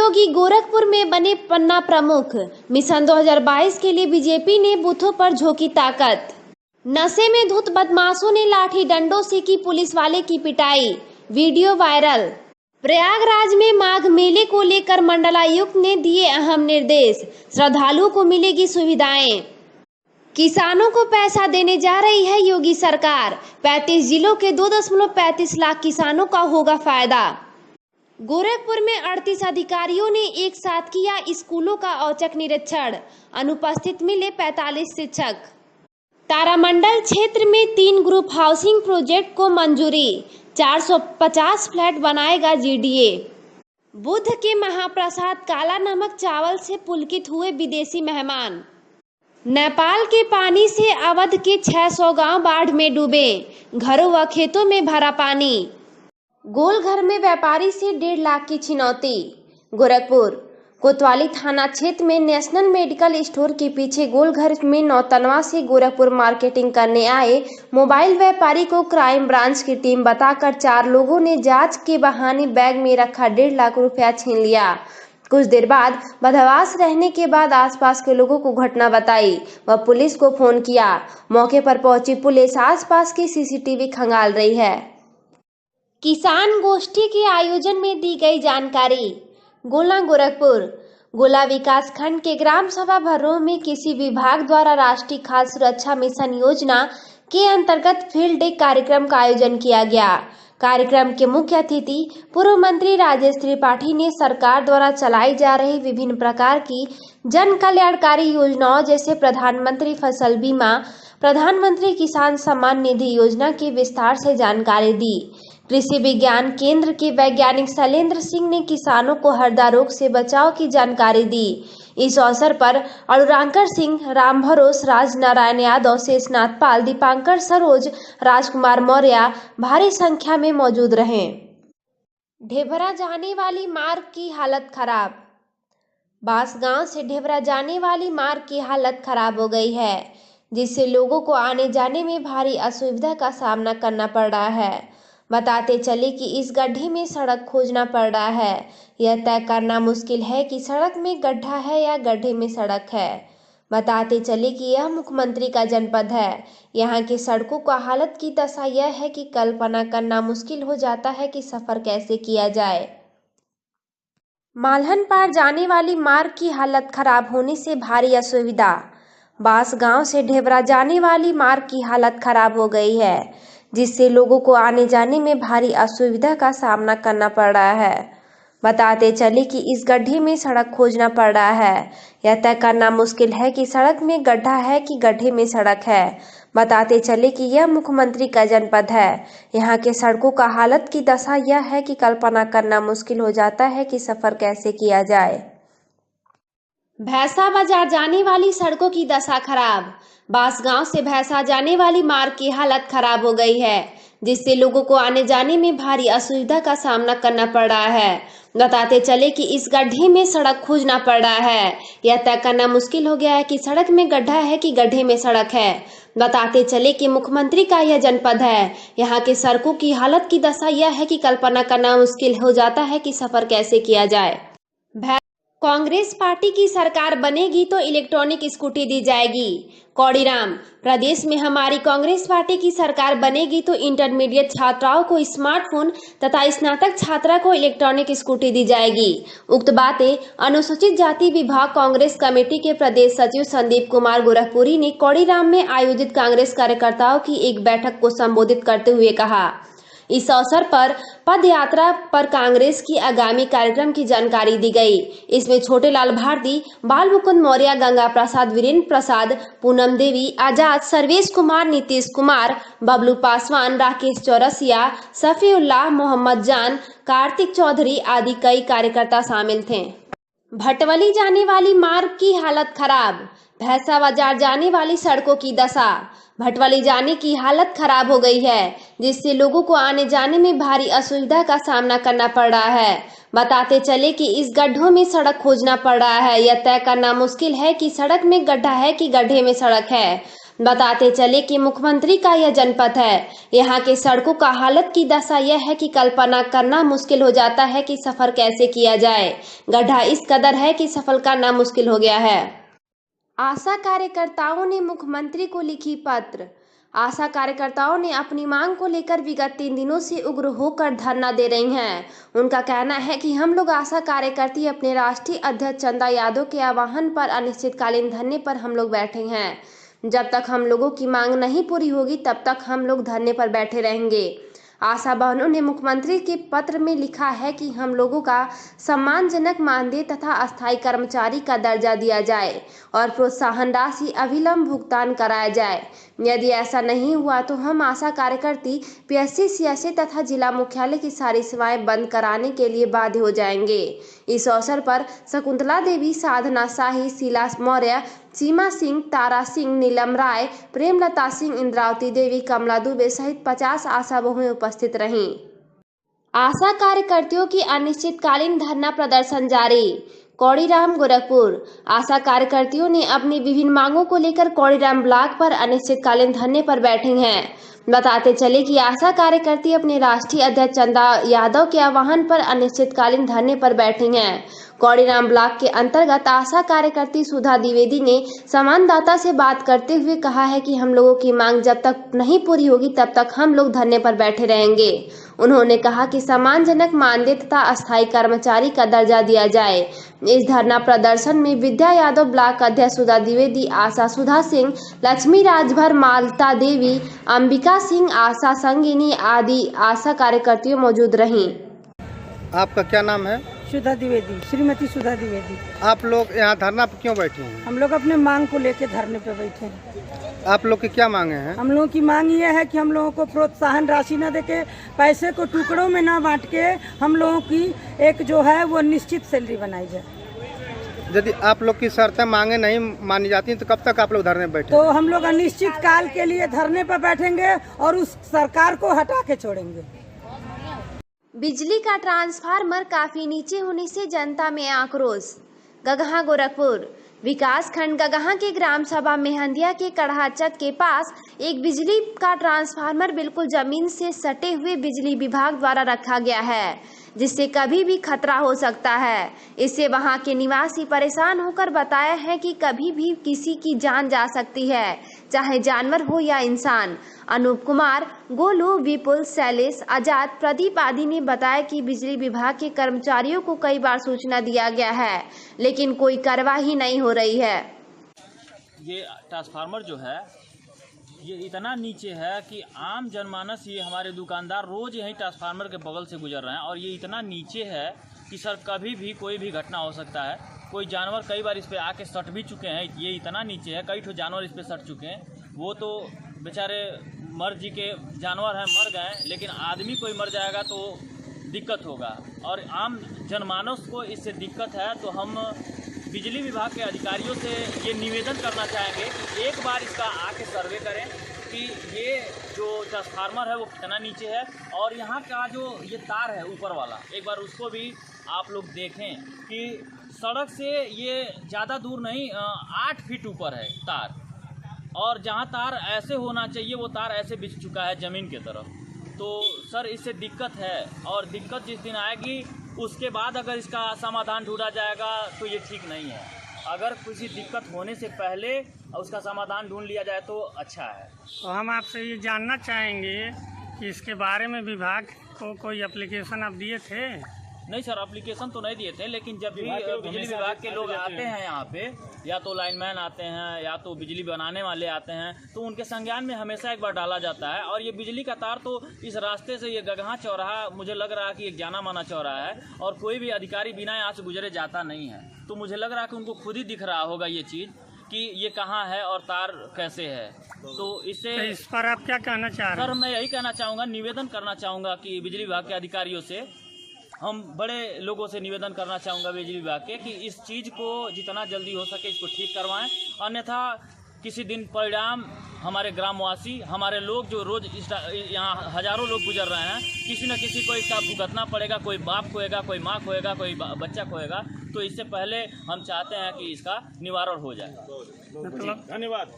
योगी गोरखपुर में बने पन्ना प्रमुख। मिशन 2022 के लिए बीजेपी ने बूथों पर झोंकी ताकत। नशे में धुत बदमाशों ने लाठी डंडों से की पुलिस वाले की पिटाई, वीडियो वायरल। प्रयागराज में माघ मेले को लेकर मंडलायुक्त ने दिए अहम निर्देश, श्रद्धालुओं को मिलेगी सुविधाएं। किसानों को पैसा देने जा रही है योगी सरकार, 35 जिलों के 2.35 लाख किसानों का होगा फायदा। गोरखपुर में 38 अधिकारियों ने एक साथ किया स्कूलों का औचक निरीक्षण, अनुपस्थित मिले 45 शिक्षक। तारामंडल क्षेत्र में 3 ग्रुप हाउसिंग प्रोजेक्ट को मंजूरी, 450 फ्लैट बनाएगा जीडीए। बुध के महाप्रसाद काला नमक चावल से पुलकित हुए विदेशी मेहमान। नेपाल के पानी से अवध के 600 गांव बाढ़ में डूबे, घरों व खेतों में भरा पानी। गोलघर में व्यापारी से 1.5 लाख की छिनौती। गोरखपुर कोतवाली थाना क्षेत्र में नेशनल मेडिकल स्टोर के पीछे गोलघर में नौतनवा से गोरखपुर मार्केटिंग करने आए मोबाइल व्यापारी को क्राइम ब्रांच की टीम बताकर 4 लोगों ने जांच के बहाने बैग में रखा 1.5 लाख रुपया छीन लिया। कुछ देर बाद बदहवास रहने के बाद आसपास के लोगों को घटना बताई व पुलिस को फोन किया। मौके पर पहुंची पुलिस आसपास की सीसीटीवी खंगाल रही है। किसान गोष्ठी के आयोजन में दी गई जानकारी। गोला गोरखपुर गोला विकास खंड के ग्राम सभा भर्रों में कृषि विभाग द्वारा राष्ट्रीय खाद्य सुरक्षा मिशन योजना के अंतर्गत फील्ड डे कार्यक्रम का आयोजन किया गया। कार्यक्रम के मुख्य अतिथि पूर्व मंत्री राजेश त्रिपाठी ने सरकार द्वारा चलाई जा रही विभिन्न प्रकार की जन कल्याणकारी योजनाओं जैसे प्रधानमंत्री फसल बीमा, प्रधानमंत्री किसान सम्मान निधि योजना की विस्तार से जानकारी दी। कृषि विज्ञान केंद्र के वैज्ञानिक शैलेंद्र सिंह ने किसानों को हरदा रोग से बचाव की जानकारी दी। इस अवसर पर अरुरांकर सिंह, राम भरोस, राज नारायण यादव, शेषनाथ पाल, दीपांकर सरोज, राजकुमार मौर्य भारी संख्या में मौजूद रहे। ढेबरा जाने वाली मार्ग की हालत खराब। बांसगांव से ढेबरा जाने वाली मार्ग की हालत खराब हो गई है, जिससे लोगों को आने जाने में भारी असुविधा का सामना करना पड़ रहा है। बताते चले कि इस गड्ढे में सड़क खोजना पड़ रहा है। यह तय करना मुश्किल है कि सड़क में गड्ढा है या गड्ढे में सड़क है। बताते चले कि यह मुख्यमंत्री का जनपद है। यहाँ की सड़कों का हालत की दशा यह है कि कल्पना करना मुश्किल हो जाता है कि सफर कैसे किया जाए। मालहन पार जाने वाली मार्ग की हालत खराब होने से भारी असुविधा। बांसगांव से ढेबरा जाने वाली मार्ग की हालत खराब हो गई है, जिससे लोगों को आने जाने में भारी असुविधा का सामना करना पड़ रहा है। बताते चले कि इस गड्ढे में सड़क खोजना पड़ रहा है। यह तय करना मुश्किल है कि सड़क में गड्ढा है कि गड्ढे में सड़क है। बताते चले कि यह मुख्यमंत्री का जनपद है। यहाँ के सड़कों का हालत की दशा यह है कि कल्पना करना मुश्किल हो जाता है कि सफर कैसे किया जाए। भैंसा बाजार जाने वाली सड़कों की दशा खराब। बांसगांव से भैंसा जाने वाली मार्ग की हालत खराब हो गई है, जिससे लोगों को आने जाने में भारी असुविधा का सामना करना पड़ रहा है। बताते चले कि इस गड्ढे में सड़क खोजना पड़ रहा है। यह तय करना मुश्किल हो गया है कि सड़क में गड्ढा है कि गड्ढे में सड़क है। बताते चले कि मुख्यमंत्री का यह जनपद है। यहाँ के सड़कों की हालत की दशा यह है कि कल्पना करना मुश्किल हो जाता है कि सफर कैसे किया जाए। कांग्रेस पार्टी की सरकार बनेगी तो इलेक्ट्रॉनिक स्कूटी दी जाएगी। कौड़ीराम प्रदेश में हमारी कांग्रेस पार्टी की सरकार बनेगी तो इंटरमीडिएट छात्राओं को स्मार्टफोन तथा स्नातक छात्रा को इलेक्ट्रॉनिक स्कूटी दी जाएगी। उक्त बातें अनुसूचित जाति विभाग कांग्रेस कमेटी के प्रदेश सचिव संदीप कुमार गोरखपुरी ने कौड़ीराम में आयोजित कांग्रेस कार्यकर्ताओं की एक बैठक को संबोधित करते हुए कहा। इस अवसर पर पद यात्रा पर कांग्रेस की आगामी कार्यक्रम की जानकारी दी गई। इसमें छोटे लाल भारती, बाल मुकुंद मौर्य, गंगा प्रसाद, वीरेंद्र प्रसाद, पूनम देवी, आजाद, सर्वेश कुमार, नीतीश कुमार, बबलू पासवान, राकेश चौरसिया, सफीउल्लाह, मोहम्मद जान, कार्तिक चौधरी आदि कई कार्यकर्ता शामिल थे। भटवली जाने वाली मार्ग की हालत खराब। भैंसा बाजार जाने वाली सड़कों की दशा। भटवली जाने की हालत खराब हो गई है, जिससे लोगों को आने जाने में भारी असुविधा का सामना करना पड़ रहा है। बताते चले कि इस गड्ढों में सड़क खोजना पड़ रहा है। यह तय करना मुश्किल है कि सड़क में गड्ढा है कि गड्ढे में सड़क है। बताते चले कि मुख्यमंत्री का यह जनपद है। यहाँ के सड़कों का हालत की दशा यह है कि कल्पना करना मुश्किल हो जाता है कि सफर कैसे किया जाए। गड्ढा इस कदर है कि सफर करना मुश्किल हो गया है। आशा कार्यकर्ताओं ने मुख्यमंत्री को लिखी पत्र। आशा कार्यकर्ताओं ने अपनी मांग को लेकर विगत 3 दिनों से उग्र होकर धरना दे रही हैं। उनका कहना है कि हम लोग आशा कार्यकर्ती अपने राष्ट्रीय अध्यक्ष चंदा यादव के आह्वान पर अनिश्चितकालीन धरने पर हम लोग बैठे हैं। जब तक हम लोगों की मांग नहीं पूरी होगी तब तक हम लोग धरने पर बैठे रहेंगे। आशा बहनों ने मुख्यमंत्री के पत्र में लिखा है कि हम लोगों का सम्मानजनक मानदेय तथा अस्थायी कर्मचारी का दर्जा दिया जाए और प्रोत्साहन राशि अविलंब भुगतान कराया जाए। यदि ऐसा नहीं हुआ तो हम आशा कार्यकर्ती पीएससी, सीएससी तथा जिला मुख्यालय की सारी सेवाएं बंद कराने के लिए बाध्य हो जाएंगे। इस अवसर पर शकुंतला देवी, साधना शाही, शीला मौर्य, सीमा सिंह, तारा सिंह, नीलम राय, प्रेमलता सिंह, इंद्रावती देवी, कमला दुबे सहित 50 आशा बहुएं उपस्थित रहीं। आशा कार्यकर्तियों की अनिश्चितकालीन धरना प्रदर्शन जारी। कौड़ीराम, गोरखपुर। आशा कार्यकर्तियों ने अपनी विभिन्न मांगों को लेकर कौड़ीराम ब्लॉक पर अनिश्चितकालीन धरने पर बैठी हैं। बताते चले कि आशा कार्यकर्ती अपने राष्ट्रीय अध्यक्ष चंदा यादव के आह्वान पर अनिश्चितकालीन धरने पर बैठी हैं। कौड़ीराम ब्लॉक के अंतर्गत आशा कार्यकर्ती सुधा द्विवेदी ने संवाददाता से बात करते हुए कहा है कि हम लोगों की मांग जब तक नहीं पूरी होगी तब तक हम लोग धरने पर बैठे रहेंगे। उन्होंने कहा कि सम्मानजनक मानदेय तथा अस्थायी कर्मचारी का दर्जा दिया जाए। इस धरना प्रदर्शन में विद्या यादव, ब्लॉक अध्यक्ष सुधा द्विवेदी, आशा सुधा सिंह, लक्ष्मी राजभर, मालता देवी, अंबिका सिंह, आशा संगिनी आदि आशा कार्यकर्तियों मौजूद रहीं। आपका क्या नाम है? सुधा द्विवेदी, श्रीमती सुधा द्विवेदी। आप लोग यहाँ धरना पर क्यों बैठे हैं? हम लोग अपने मांग को लेके धरने पे बैठे हैं। आप लोग की क्या मांगे हैं? हम लोगों की मांग ये है कि हम लोगों को प्रोत्साहन राशि न देके, पैसे को टुकड़ों में ना बांट के हम लोगों की एक जो है वो निश्चित सैलरी बनाई जाए। यदि आप लोग की शर्तें मांगे नहीं मानी जाती तो कब तक आप लोग धरने बैठे? तो हम लोग अनिश्चित काल के लिए धरने पर बैठेंगे और उस सरकार को हटा के छोड़ेंगे। बिजली का ट्रांसफार्मर काफी नीचे होने से जनता में आक्रोश। गगहा, गोरखपुर। विकास खंड गगहा के ग्राम सभा मेहंदिया के कड़ाचक के पास एक बिजली का ट्रांसफार्मर बिल्कुल जमीन से सटे हुए बिजली विभाग द्वारा रखा गया है, जिससे कभी भी खतरा हो सकता है। इससे वहां के निवासी परेशान होकर बताया है कि कभी भी किसी की जान जा सकती है, चाहे जानवर हो या इंसान। अनूप कुमार, गोलू, विपुल, शैलेश, आजाद, प्रदीप आदि ने बताया कि बिजली विभाग के कर्मचारियों को कई बार सूचना दिया गया है, लेकिन कोई कार्रवाई नहीं हो रही है। ये ट्रांसफार्मर जो है ये इतना नीचे है कि आम जनमानस, ये हमारे दुकानदार रोज यही ट्रांसफार्मर के बगल से गुजर रहे हैं और ये इतना नीचे है कि सर कभी भी कोई भी घटना हो सकता है। कोई जानवर कई बार इस पे आके सट भी चुके हैं। ये इतना नीचे है, कई ठो जानवर इस पे सट चुके हैं। वो तो बेचारे मर जी के जानवर हैं, मर गए, लेकिन आदमी कोई मर जाएगा तो दिक्कत होगा और आम जनमानस को इससे दिक्कत है। तो हम बिजली विभाग के अधिकारियों से ये निवेदन करना चाहेंगे कि एक बार इसका आके सर्वे करें कि ये जो ट्रांसफार्मर है वो कितना नीचे है और यहाँ का जो ये तार है ऊपर वाला, एक बार उसको भी आप लोग देखें कि सड़क से ये ज़्यादा दूर नहीं, 8 फीट ऊपर है तार और जहाँ तार ऐसे होना चाहिए वो तार ऐसे बिछ चुका है ज़मीन की तरफ। तो सर इससे दिक्कत है और दिक्कत जिस दिन आएगी उसके बाद अगर इसका समाधान ढूंढा जाएगा तो ये ठीक नहीं है। अगर किसी दिक्कत होने से पहले उसका समाधान ढूंढ लिया जाए तो अच्छा है। तो हम आपसे ये जानना चाहेंगे कि इसके बारे में विभाग को कोई एप्लीकेशन आप दिए थे? नहीं सर, एप्लीकेशन तो नहीं दिए थे, लेकिन जब भी बिजली विभाग के लोग आते हैं यहाँ पे, या तो लाइनमैन आते हैं या तो बिजली बनाने वाले आते हैं, तो उनके संज्ञान में हमेशा एक बार डाला जाता है। और ये बिजली का तार तो इस रास्ते से, ये गगहा चौराहा मुझे लग रहा है कि एक जाना माना चौराहा है और कोई भी अधिकारी बिना यहाँ से गुजरे जाता नहीं है। तो मुझे लग रहा है कि उनको खुद ही दिख रहा होगा ये चीज़ कि ये कहाँ है और तार कैसे है। तो इससे इस पर आप क्या कहना चाह रहे हैं? सर मैं यही कहना चाहूँगा, निवेदन करना चाहूँगा कि बिजली विभाग के अधिकारियों से, हम बड़े लोगों से निवेदन करना चाहूँगा बिजली विभाग के कि इस चीज़ को जितना जल्दी हो सके इसको ठीक करवाएं, अन्यथा किसी दिन परिणाम हमारे ग्रामवासी, हमारे लोग जो रोज़ यहाँ हज़ारों लोग गुजर रहे हैं, किसी न किसी को इसका भुगतना पड़ेगा। कोई बाप खोएगा, कोई माँ खोएगा, कोई बच्चा खोएगा। तो इससे पहले हम चाहते हैं कि इसका निवारण हो जाए। मतलब धन्यवाद।